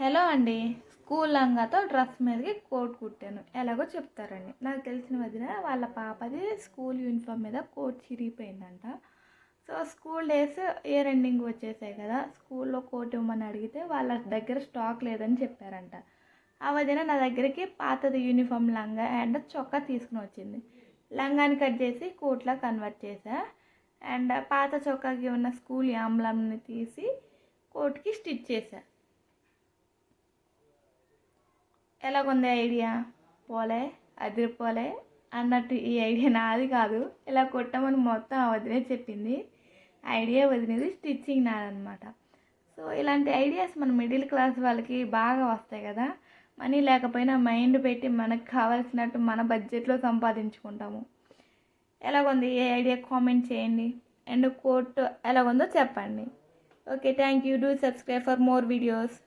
Hello అండి. School లంగాతో dress మీదకి కోట్ కుట్టాను. ఎలాగో చెప్తారండి. నాకు తెలిసిన వదిన వాళ్ళ పాపది స్కూల్ యూనిఫామ్ మీద కోట్ చిరిగిపోయిందంట. So school days year ending వచ్చేసాయి కదా, స్కూల్లో కోట్ ఇవ్వమని అడిగితే వాళ్ళ దగ్గర స్టాక్ లేదని చెప్పారంట. ఆ వదిన నా దగ్గరికి పాతది యూనిఫామ్ లంగా అండ్ చొక్కా తీసుకుని వచ్చింది. లంగాని కట్ చేసి కోట్లా కన్వర్ట్ చేశా. అండ్ పాత చొక్కాకి ఉన్న స్కూల్ యాంబ్లమ్ని తీసి కోట్కి స్టిచ్ చేశా. ఎలాగుంది ఐడియా? పోలే, అదిరిపోలే అన్నట్టు ఈ ఐడియా నాది కాదు. ఇలా కొట్టమని మొత్తం ఆ వదిలే చెప్పింది. ఐడియా వదిలేది, స్టిచ్చింగ్ నాదనమాట. సో ఇలాంటి ఐడియాస్ మన మిడిల్ క్లాస్ వాళ్ళకి బాగా వస్తాయి కదా. మనీ లేకపోయినా మైండ్ పెట్టి మనకు కావాల్సినట్టు మన బడ్జెట్లో సంపాదించుకుంటాము. ఎలాగుంది ఏ ఐడియా కామెంట్ చేయండి. అండ్ కోట్ ఎలాగుందో చెప్పండి. Okay, thank you. Do subscribe for more videos.